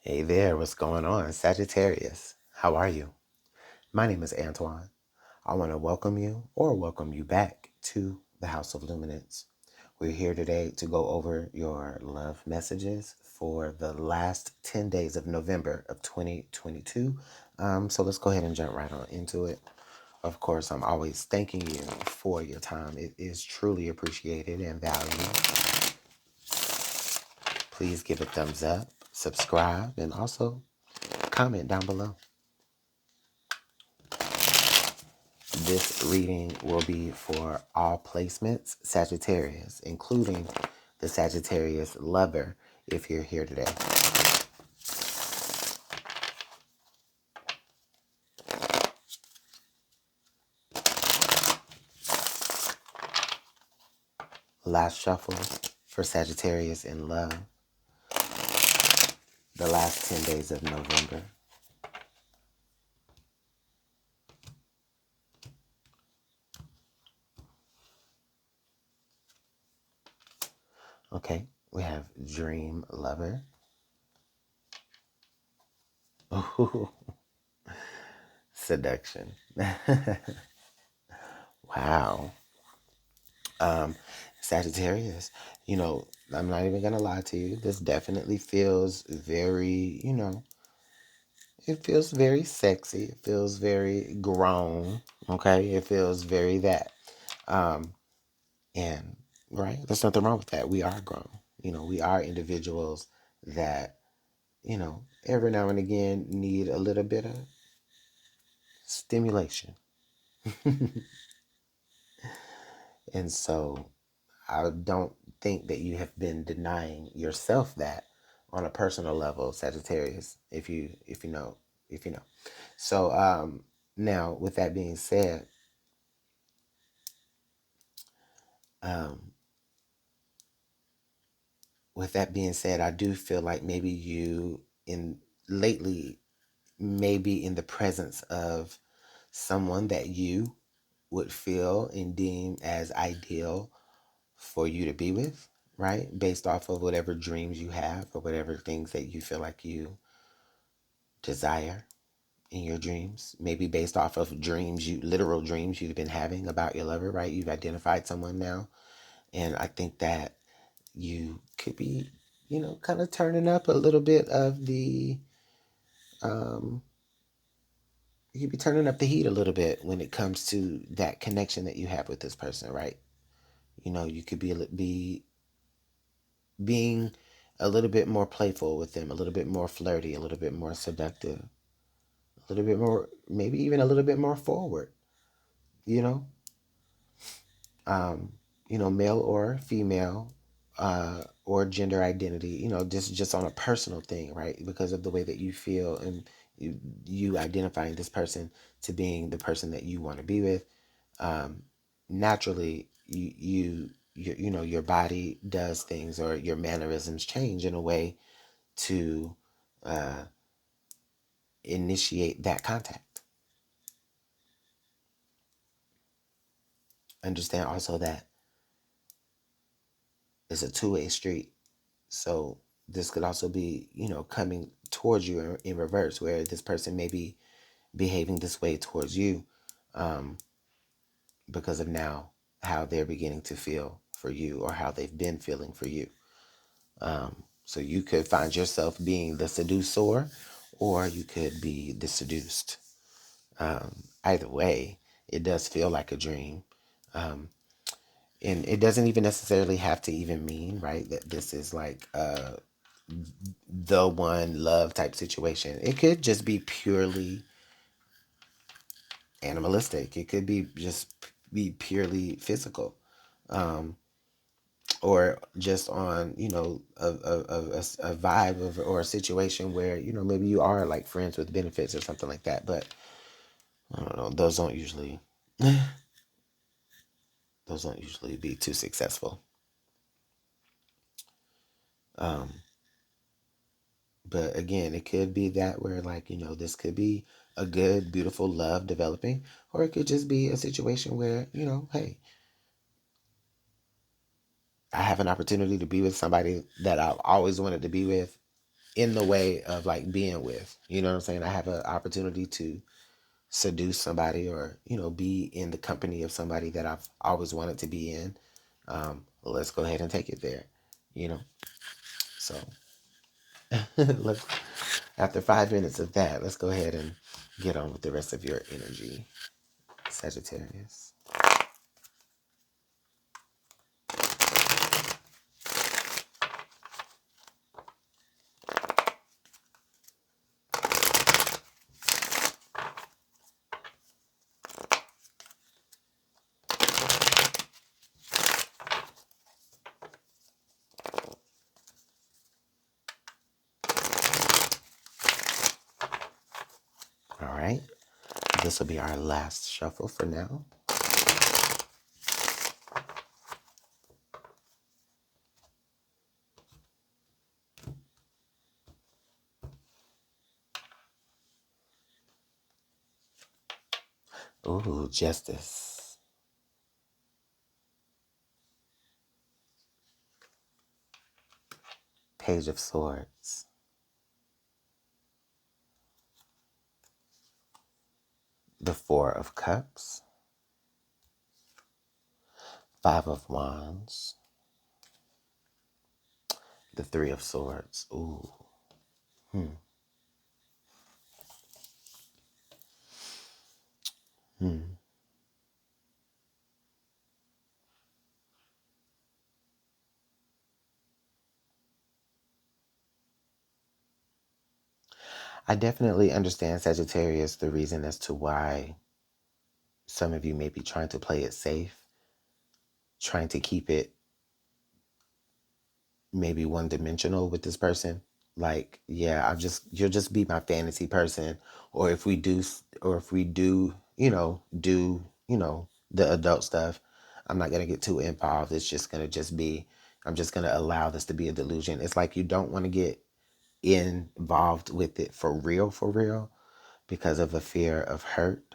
Hey there, what's going on? Sagittarius, how are you? My name is Antoine. I want to welcome you back to the Haus of Luminance. We're here today to go over your love messages for the last 10 days of November of 2022. So let's go ahead and jump right on into it. Of course, I'm always thanking you for your time. It is truly appreciated and valued. Please give a thumbs up, subscribe, and also comment down below. This reading will be for all placements, Sagittarius, including the Sagittarius lover if you're here today. Last shuffle for Sagittarius in love. The last 10 days of November. Okay, we have Dream Lover. Ooh, seduction. Wow. Sagittarius, I'm not even gonna lie to you. This definitely feels very, it feels very sexy. It feels very grown. Okay, it feels very that. Um, and right, there's nothing wrong with that. We are grown. We are individuals that, every now and again need a little bit of stimulation. And so I don't think that you have been denying yourself that on a personal level, Sagittarius, if you know. So now with that being said, um, I do feel like maybe you in lately maybe in the presence of someone that you would feel and deem as ideal for you to be with, right? Based off of whatever dreams you have or whatever things that you feel like you desire in your dreams. Maybe based off of literal dreams you've been having about your lover, right? You've identified someone now. And I think that you could be, kind of turning up a little bit of um, you could be turning up the heat a little bit when it comes to that connection that you have with this person, right? You could be being a little bit more playful with them, a little bit more flirty, a little bit more seductive, a little bit more, maybe even a little bit more forward, you know, um, male or female, or gender identity, just on a personal thing, right? Because of the way that you feel and you identifying this person to being the person that you want to be with. Naturally, your body does things or your mannerisms change in a way to uh, initiate that contact. Understand also that it's a two-way street. So this could also be, coming towards you in reverse, where this person may be behaving this way towards you um, because of now how they're beginning to feel for you or how they've been feeling for you. So you could find yourself being the seducer or you could be the seduced. Either way, it does feel like a dream. Um, and it doesn't even necessarily have to even mean, right, that this is like the one love type situation. It could just be purely animalistic. It could be just be purely physical. Um, or just on, a vibe of, or a situation where, maybe you are like friends with benefits or something like that. But I don't know, those don't usually be too successful. Um, but again, it could be that where like, this could be a good, beautiful love developing, or it could just be a situation where, hey, I have an opportunity to be with somebody that I've always wanted to be with. in the way of like being with. You know what I'm saying? I have an opportunity to seduce somebody, or be in the company of somebody that I've always wanted to be in. Let's go ahead and take it there. So let's, after 5 minutes of that, let's go ahead and get on with the rest of your energy, Sagittarius. All right, this will be our last shuffle for now. Ooh, Justice. Page of Swords. The Four of Cups. Five of Wands. The Three of Swords. Ooh. Hmm. Hmm. I definitely understand, Sagittarius, the reason as to why some of you may be trying to play it safe, trying to keep it maybe one-dimensional with this person. Like, yeah, you'll just be my fantasy person. Or if we do, the adult stuff, I'm not gonna get too involved. It's just gonna be, I'm just gonna allow this to be a delusion. It's like you don't want to get involved with it for real, because of a fear of hurt.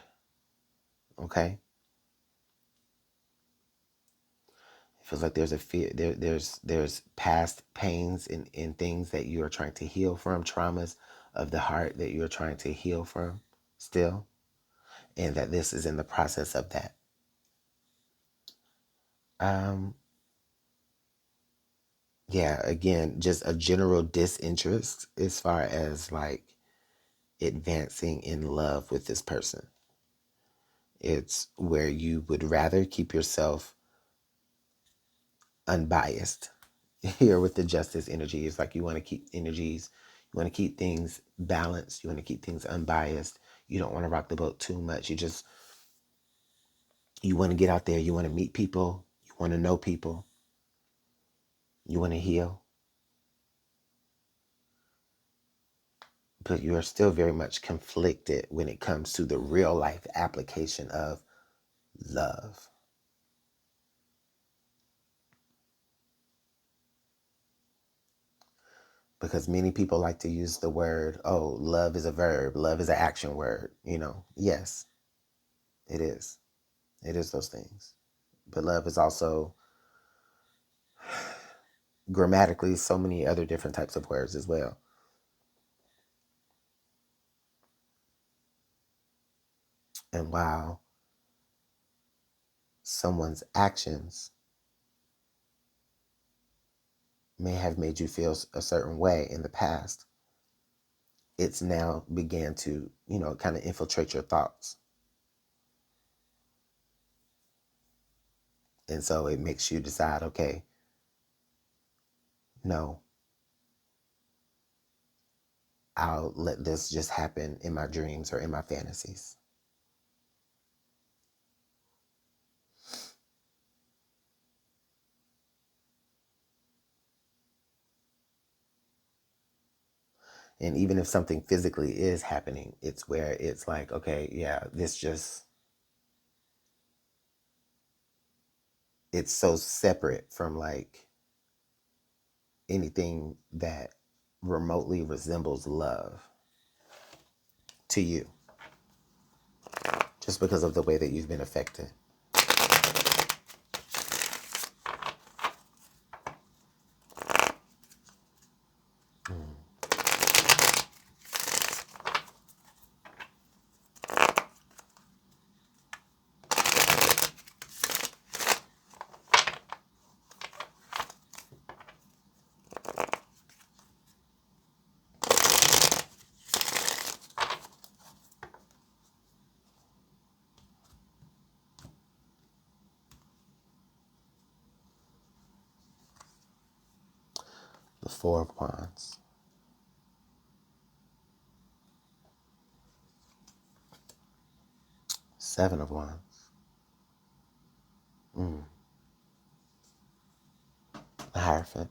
Okay. It feels like there's a fear, there's past pains and things that you are trying to heal from, traumas of the heart that you're trying to heal from still, and that this is in the process of that. Yeah, again, just a general disinterest as far as like advancing in love with this person. It's where you would rather keep yourself unbiased. Here with the Justice energy, it's like you want to keep energies, you want to keep things balanced, you want to keep things unbiased. You don't want to rock the boat too much. You want to get out there, you want to meet people, you want to know people, you want to heal, but you are still very much conflicted when it comes to the real life application of love. Because many people like to use the word, oh, love is a verb, love is an action word. Yes, it is. It is those things. But love is also grammatically so many other different types of words as well. And while someone's actions may have made you feel a certain way in the past, it's now began to, kind of infiltrate your thoughts. And so it makes you decide, okay, no, I'll let this just happen in my dreams or in my fantasies. And even if something physically is happening, it's where it's like, okay, yeah, it's so separate from like anything that remotely resembles love to you, just because of the way that you've been affected. Four of Wands. Seven of Wands. The Hierophant.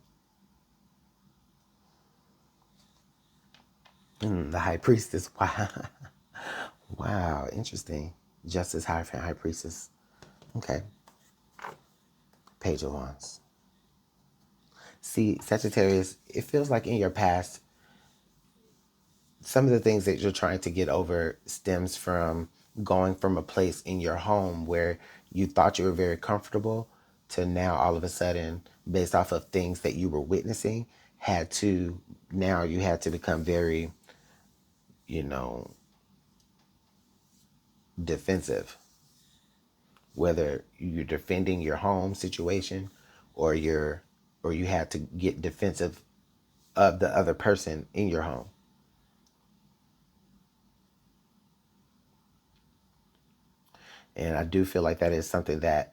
The High Priestess. Wow. Wow, interesting. Justice, Hierophant, High Priestess. Okay. Page of Wands. See, Sagittarius, it feels like in your past, some of the things that you're trying to get over stems from going from a place in your home where you thought you were very comfortable to now all of a sudden, based off of things that you were witnessing, now you had to become very, you know, defensive. Whether you're defending your home situation or you had to get defensive of the other person in your home. And I do feel like that is something that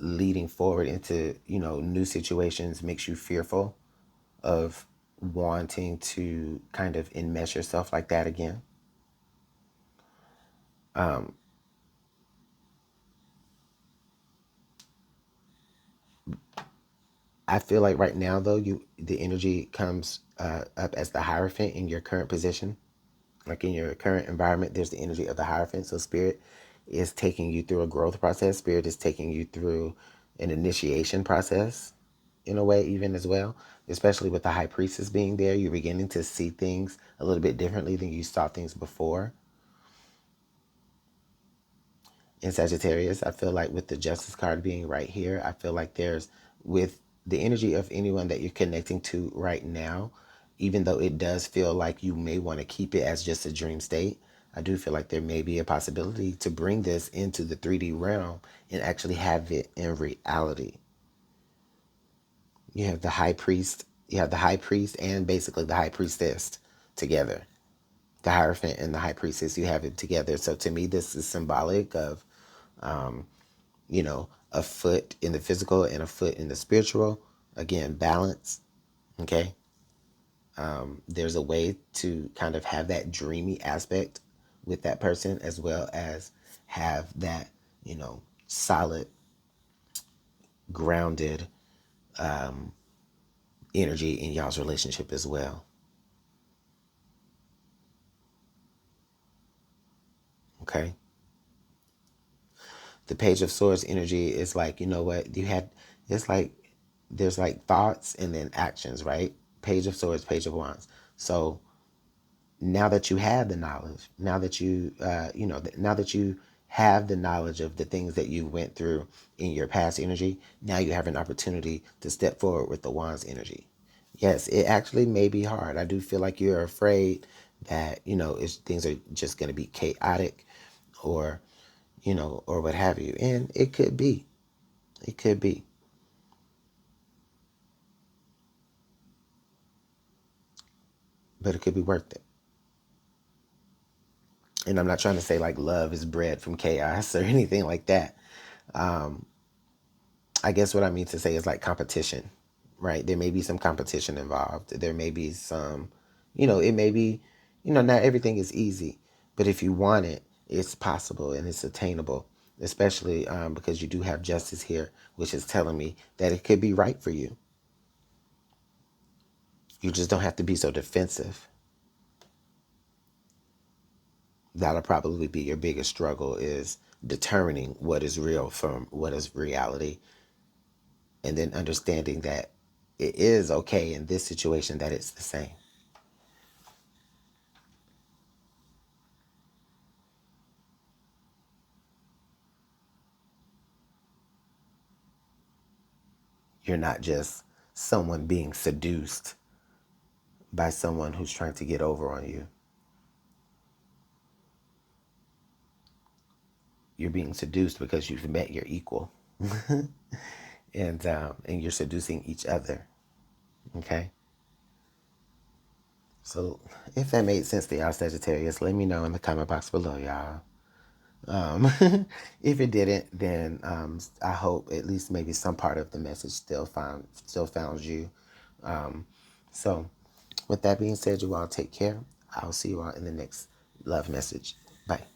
leading forward into, new situations makes you fearful of wanting to kind of enmesh yourself like that again. I feel like right now though, the energy comes up as the Hierophant in your current position. Like in your current environment, there's the energy of the Hierophant. So Spirit is taking you through a growth process. Spirit is taking you through an initiation process in a way, even as well. Especially with the High Priestess being there, you're beginning to see things a little bit differently than you saw things before. In Sagittarius, I feel like with the Justice card being right here, I feel like there's, with the energy of anyone that you're connecting to right now, even though it does feel like you may want to keep it as just a dream state, I do feel like there may be a possibility to bring this into the 3D realm and actually have it in reality. You have the high priest, and basically the high priestess together. The Hierophant and the high priestess, you have it together. So to me, this is symbolic of, a foot in the physical and a foot in the spiritual. Again, balance. Okay. There's a way to kind of have that dreamy aspect with that person, as well as have that, solid, grounded energy in y'all's relationship as well. Okay. The Page of Swords energy is like, you know what? It's like, there's like thoughts and then actions, right? Page of Swords, Page of Wands. So now that you have the knowledge, now that now that you have the knowledge of the things that you went through in your past energy, now you have an opportunity to step forward with the Wands energy. Yes, it actually may be hard. I do feel like you're afraid that, things are just going to be chaotic, or, or what have you. And it could be. It could be. But it could be worth it. And I'm not trying to say like love is bred from chaos or anything like that. I guess what I mean to say is like competition, right? There may be some competition involved. There may be some, it may be, not everything is easy, but if you want it, it's possible and it's attainable, especially because you do have justice here, which is telling me that it could be right for you. You just don't have to be so defensive. That'll probably be your biggest struggle, is determining what is real from what is reality, and then understanding that it is okay in this situation that it's the same. You're not just someone being seduced by someone who's trying to get over on you. You're being seduced because you've met your equal, and you're seducing each other. Okay. So if that made sense to y'all Sagittarius, let me know in the comment box below, y'all. If it didn't, then I hope at least maybe some part of the message still found you. So with that being said, you all take care. I'll see you all in the next love message. Bye.